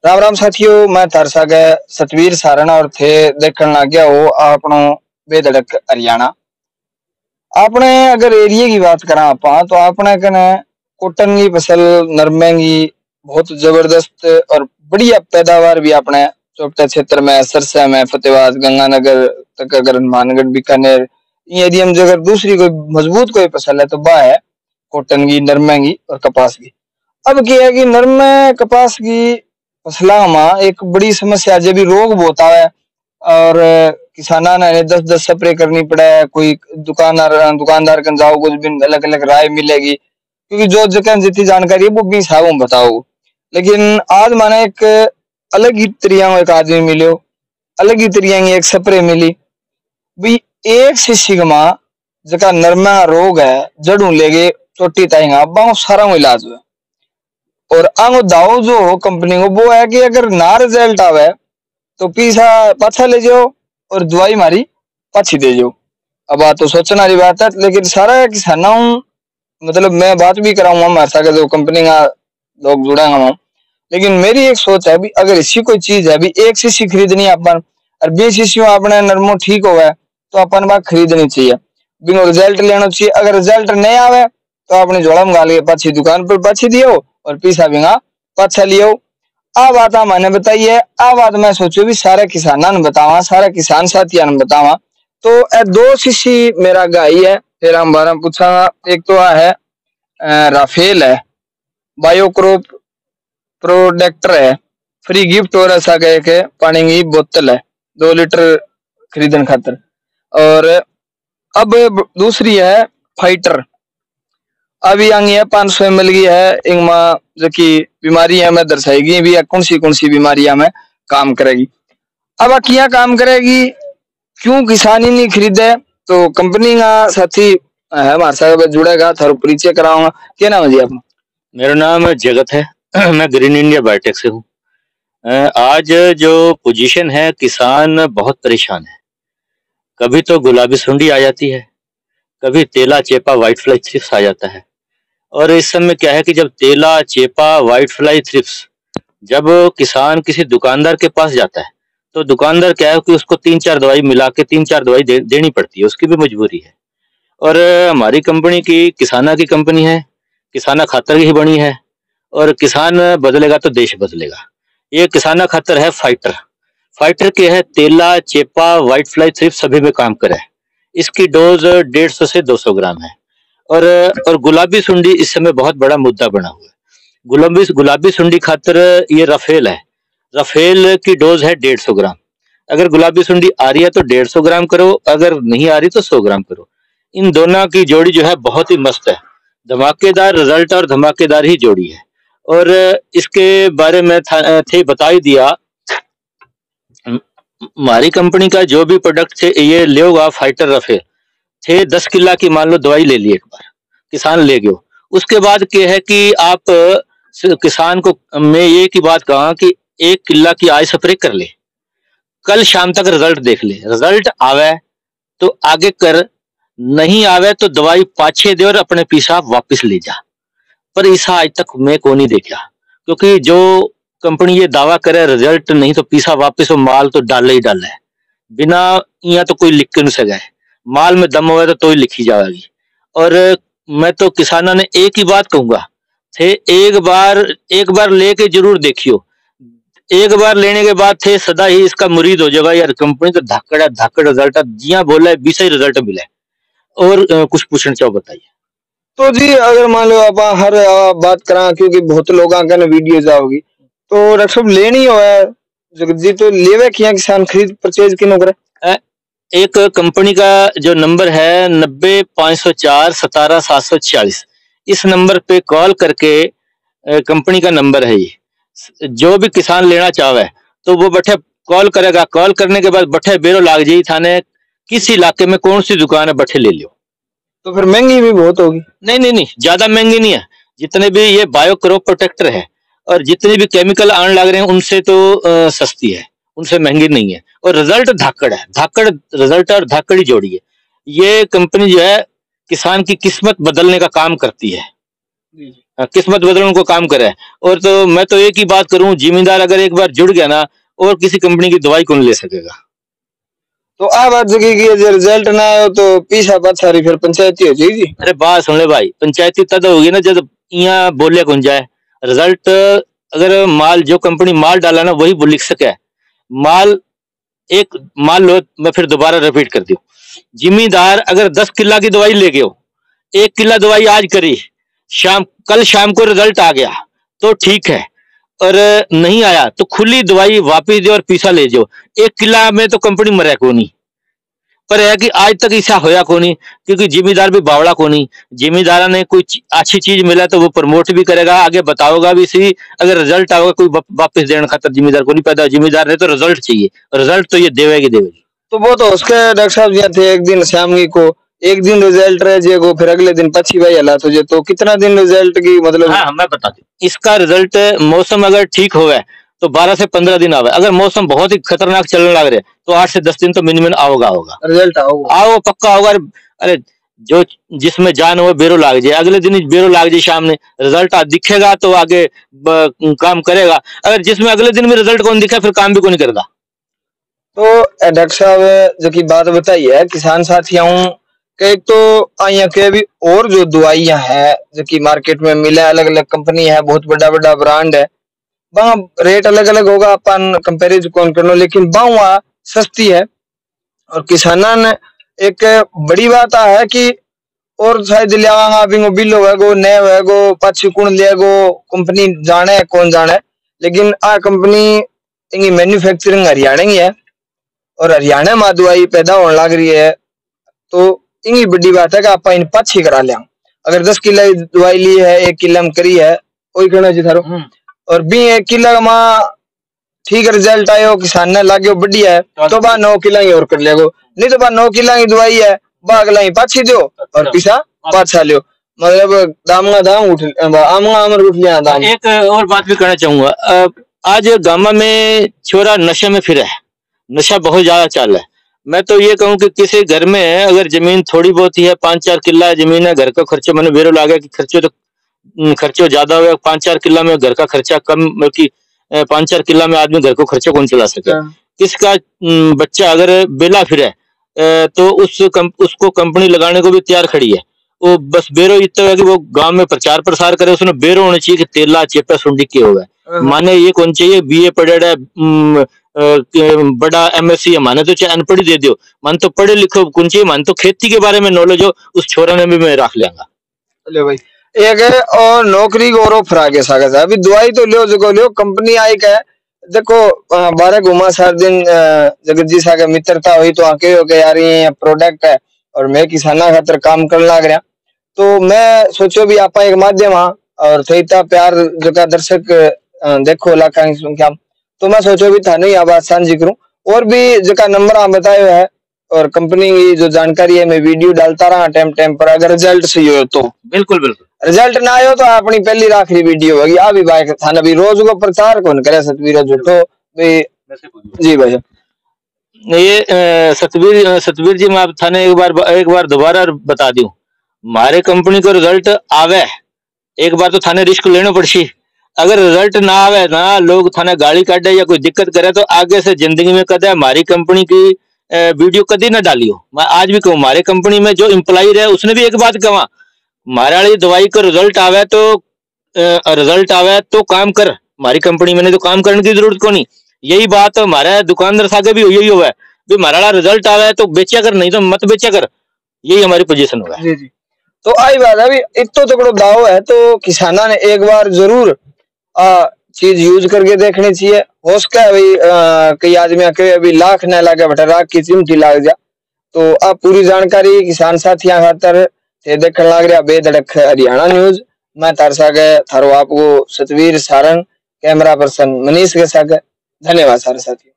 राम राम साथियों, मैं थार सागे सतवीर सारण और थे देखने लग गया हो आपनो बेधड़क हरियाणा। आपने अगर एरिया की बात करा आपा तो आपने कने कॉटन की फसल नरमे की बहुत जबरदस्त और बढ़िया पैदावार भी अपने चौपटा क्षेत्र में सरसा में फतेहाबाद गंगानगर तक अगर मानगढ़ बीकानेर ये एरिया में अगर दूसरी कोई मजबूत कोई फसल है तो वह है कॉटन की नरमे की और कपास की। अब क्या है कि नरमे कपास की फसलों में एक बड़ी समस्या जब भी रोग बहुत आवे और किसाना ने 10-10 स्प्रे करनी पड़े। कोई दुकानदार कन जाओ कुछ भी अलग अलग राय मिलेगी क्योंकि जो जगह जितनी जानकारी है वो भी हिसाब में बताओ। लेकिन आज माने एक अलग ही तरिया एक आदमी मिलो, अलग ही तरिया की एक स्प्रे मिली भी एक शीशी में जका नरमा रोग है जड़ू लेगे चोटी ताईगा बाहु सारा इलाज हुआ। और आंगो दाव जो कंपनी को वो है कि अगर ना रिजल्ट आवे तो पीसा पाछा ले जाओ और दवाई मारी पाछी दे जाओ। अब आ तो सोचने वाली बात है, लेकिन सारा किसानों मतलब मैं बात भी कराऊंगा हमारे साथ जो कंपनी का लोग जुड़ेंगे हम, लेकिन मेरी एक सोच है भी अगर इसी कोई चीज है भी एक शीशी खरीदनी है अपन और 20 शीशियों अपने नरमो ठीक हो गए तो अपन बात खरीदनी चाहिए, बिना रिजल्ट लेना चाहिए। अगर रिजल्ट नहीं आवे तो अपनी झोला में गाली पाछी दुकान पर पाछी दियो और पीसा बिना पाछा लियो। आ बात मैंने बताइए, आ बात मैं सोचू भी सारे किसाना ने बतावा, सारे किसान साथियों ने बतावा। तो ए 2 शीशी मेरा गाई है, फिर हम बारे में पूछांगा। एक तो है राफेल है, बायोक्रॉप प्रोडक्टर है, फ्री गिफ्ट और ऐसा कह के पानी की बोतल है 2 लीटर खरीदन खातर। और अब दूसरी है फाइटर, अभी आंगी है 500 ml की है। इनमा जो की बीमारी है मैं दर्शाएगी भी कौन सी बीमारियां में काम करेगी। अब किया काम करेगी क्यों किसान ही नहीं खरीदे तो कंपनी का साथी है हमारे साथ जुड़ेगा, थारो परिचय कराऊंगा। क्या नाम है जी आपका? मेरा नाम जगत है। मैं ग्रीन इंडिया बायोटेक से हूँ। आज जो पोजीशन है किसान बहुत परेशान है। कभी तो गुलाबी सुंडी आ जाती है, कभी तेला चेपा व्हाइट फ्लाई थ्रिप्स आ जाता है। और इस समय क्या है कि जब तेला चेपा व्हाइट फ्लाई थ्रिप्स जब किसान किसी दुकानदार के पास जाता है तो दुकानदार क्या है कि उसको 3-4 दवाई मिला के 3-4 दवाई देनी पड़ती है, उसकी भी मजबूरी है। और हमारी कंपनी की किसाना की कंपनी है, किसाना खातर ही बनी है और किसान बदलेगा तो देश बदलेगा। ये किसाना खातर है फाइटर। फाइटर के है तेला चेपा व्हाइट फ्लाई थ्रिप्स सभी में काम करे। इसकी डोज 150 से 200 ग्राम है। और गुलाबी सुंडी इस समय बहुत बड़ा मुद्दा बना हुआ है। गुलाबी सुंडी खातर ये रफेल है, रफेल की डोज है 150 ग्राम। अगर गुलाबी सुंडी आ रही है तो 150 ग्राम करो, अगर नहीं आ रही तो 100 ग्राम करो। इन दोनों की जोड़ी जो है बहुत ही मस्त है, धमाकेदार रिजल्ट और धमाकेदार ही जोड़ी है। और इसके बारे में थे बता ही दिया। हमारी कंपनी का जो भी प्रोडक्ट थे ये लेगा फाइटर रफेल थे 10 किला की मान लो दवाई ले ली एक बार किसान ले गयो। उसके बाद क्या है कि आप किसान को मैं ये की बात कहा कि 1 किला की आज स्प्रे कर ले, कल शाम तक रिजल्ट देख ले। रिजल्ट आवे तो आगे कर, नहीं आवे तो दवाई पाछे दे और अपने पीसा वापस ले जा। पर ऐसा आज तक मैं को नहीं देखा, क्योंकि जो कंपनी ये दावा करे रिजल्ट नहीं तो पीसा वापस हो, माल तो डाले ही डाले है बिना यहाँ तो कोई लिख के नहीं सका है। माल में दम हुआ तो ही लिखी जाएगी। और मैं तो किसानों ने एक ही बात कहूंगा थे, एक बार लेके जरूर देखियो। एक बार लेने के बाद थे सदा ही इसका मुरीद हो जाएगा यार, कंपनी तो धाकड़ रिजल्ट जिया बोला है 20 ही रिजल्ट मिले। और कुछ पूछना चाहो बताइए। तो जी अगर मान लो आप हर बात करा क्योंकि बहुत लोग ने वीडियो जाओगी तो डॉक्टर साहब लेनी हो है जगत जी तो लेवे किया किसान खरीद परचेज किनो करे। एक कंपनी का जो नंबर है 90-504-17-746 इस नंबर पे कॉल करके, कंपनी का नंबर है ये, जो भी किसान लेना चाहे तो वो बठे कॉल करेगा। कॉल करने के बाद बठे बेरो लाग जाई थाने किस इलाके में कौन सी दुकान है बठे ले लियो। तो फिर महंगी भी बहुत होगी? नहीं, ज्यादा महंगी नहीं है। जितने भी ये बायोक्रॉप प्रोटेक्टर है और जितने भी केमिकल आने लग रहे हैं उनसे तो सस्ती है, उनसे महंगी नहीं है। और रिजल्ट धाकड़ है, धाकड़ रिजल्ट और धाकड़ी जोड़ी है। ये कंपनी जो है किसान की किस्मत बदलने का काम करती है। किस्मत बदलने को काम करे। और तो मैं तो एक ही बात करूं, जिम्मेदार अगर एक बार जुड़ गया ना, और किसी कंपनी की दवाई कौन ले सकेगा। तो आ बात जगी की रिजल्ट ना आयो तो पीछा पाछारी फिर पंचायती हो जाएगी। अरे बात सुन ले भाई, पंचायती तद होगी ना जब यहाँ बोले कौन जाए। रिजल्ट अगर माल जो कंपनी माल डाला ना वही लिख सके। माल एक मान लो, मैं फिर दोबारा रिपीट कर दूं, जिम्मेदार अगर 10 किला की दवाई ले गए हो, 1 किला दवाई आज करी, कल शाम को रिजल्ट आ गया तो ठीक है, और नहीं आया तो खुली दवाई वापस दो और पीसा ले जाओ। 1 किला में तो कंपनी मरे को नहीं, पर है कि आज तक ऐसा होया को नहीं, क्योंकि जिम्मेदार भी बावड़ा को नहीं। जिम्मेदार ने कोई अच्छी चीज मिला तो वो प्रमोट भी करेगा, आगे बताओगा भी सही। अगर रिजल्ट आओगे कोई वापस देने खातर जिम्मेदार को नहीं पैदा। जिम्मेदार ने तो रिजल्ट चाहिए, रिजल्ट तो ये देवेगी देवेगी। तो वो तो उसके डॉक्टर साहब जी थे, एक दिन शाम को एक दिन रिजल्ट रह जाएगा, फिर अगले दिन पछी भाई हला तुझे, तो कितना दिन रिजल्ट की मतलब। हाँ मैं बता दूं, इसका रिजल्ट मौसम अगर ठीक होगा तो 12 से 15 दिन आवे। अगर मौसम बहुत ही खतरनाक चलने लग रहे तो 8 से 10 दिन तो मिनिमम आओगा रिजल्ट आओ पक्का होगा। अरे जो जिसमें जान हो बेरो लाग जाए, अगले दिन बेरो लाग जाए, सामने रिजल्ट दिखेगा तो आगे काम करेगा। अगर जिसमें अगले दिन में रिजल्ट कौन दिखा फिर काम भी कौन करता। तो डॉक्टर साहब जो की बात बताई है किसान साथियों के, तो आइया के भी और जो दवाइयां है जो की मार्केट में मिले, अलग अलग कंपनी है, बहुत बड़ा बड़ा ब्रांड है, वहां रेट अलग अलग होगा, अपन कंपेरिजन कौन करनो, लेकिन वहां सस्ती है। और किसाना ने एक बड़ी बात है कि और शायद लिया बिल होगो नए होगो पाछी कुण लेगो कंपनी जाने कौन जाने, लेकिन आ कंपनी इनकी मैन्युफैक्चरिंग हरियाणा की है और हरियाणा में दवाई पैदा होने लग रही है। तो इनकी बड़ी बात है कि आप इन पाछी करा लिया। अगर 10 किला दवाई ली है, 1 किला में करी है, वही कहना चाहिए थारो। और भी 1 किला में ठीक रिजल्ट आयो, किसान ने लाग्यो बढ़िया है, तो बा 9 किला ही और कर लेगो, नहीं तो बा 9 किला की दवाई है, बा अगला ही पाछी दो और पीछा पाछा लियो, मतलब दाम का दाम उठ आमगा आमर उठ लिया दाम। एक और बात भी कहना चाहूंगा, आज गामा में छोरा नशे में फिर है, नशा बहुत ज्यादा चल है। मैं तो ये कहूँ कि किसी घर में अगर जमीन थोड़ी बहुत ही है, 5-4 किला जमीन है, घर का खर्चा मैंने बेरो लागे कि खर्चो ज्यादा हुआ, 5-4 किला में घर का खर्चा कम, बल्कि 5-4 किला में आदमी घर को खर्चा कौन चला सके। किसका बच्चा अगर बेला फिर है तो उसको कंपनी लगाने को भी तैयार खड़ी है। वो बस बेरो इतना है कि वो गांव में प्रचार प्रसार करे, उसने बेरो होना चाहिए कि तेला चेपा सुंडी के हो गए। माने ये कौन चाहिए बीए पढ़ेड़ा है, बड़ा एमएससी है, माने तो चाहे अनपढ़ी दे दो, मान तो पढ़े लिखो कौन चाहिए, मान तो खेती के बारे में नॉलेज हो, उस छोरा ने भी मैं रख लेंगा। ले भाई एक है और नौकरी को और ऑफर आगे सागर है, अभी दवाई तो लियो जो लियो कंपनी आई का है। देखो 12 घुमा सार दिन जगत जी सा मित्रता हुई तो आके हो गए यार ये प्रोडक्ट है और मैं किसाना खातर काम करने लग रहा, तो मैं सोचो भी आप एक माध्यम हाँ और थे इतना प्यार जो दर्शक देखो लाखा की संख्या, तो मैं सोचो भी था नहीं आवाज साझी करूं और भी जो नंबर आप बताए है और कंपनी की जो जानकारी है मैं वीडियो डालता रहा टाइम टाइम पर। अगर रिजल्ट सही हो तो बिल्कुल बिल्कुल, रिजल्ट ना आयो तो अपनी पहली आखिरी वीडियो होगी। आ भी भाई थाना भी रोज को प्रचार कौन करे सतवीर झूठो भी। जी भाई ये सतवीर जी मैं थाने एक बार दोबारा बता दूं, हमारे कंपनी को रिजल्ट आवे एक बार तो थाने रिस्क लेना पड़सी। अगर रिजल्ट ना आवे ना, लोग थाने गाली काटे या कोई दिक्कत करे तो आगे से जिंदगी में कदे हमारी कंपनी की वीडियो कभी ना डालियो। मैं आज भी कहूँ हमारे कंपनी में जो एम्प्लॉय रहे उसने भी एक बात कहा, हमारे वाली दवाई को रिजल्ट आवे तो काम कर हमारी कंपनी में, नहीं तो काम करने की जरूरत को नहीं। यही बात हमारे दुकानदार सागे भी यही हुआ है, हमारा वाला रिजल्ट आवे तो बेचा कर, नहीं तो मत बेचा कर, यही हमारी पोजीशन हुआ है। तो आई बात है अभी इतो तकड़ो दाव है तो किसाना ने एक बार जरूर चीज यूज करके देखनी चाहिए। हो सका भाई कई आदमी के अभी लाख न लागे बटा राख की चिमटी लाग जा। तो आप पूरी जानकारी किसान साथियों खातर देखने लग रहा बेधड़क हरियाणा न्यूज। मैं तार सागे थारो आपको सतवीर सारण, कैमरा पर्सन मनीष के सागे। धन्यवाद सारे साथी।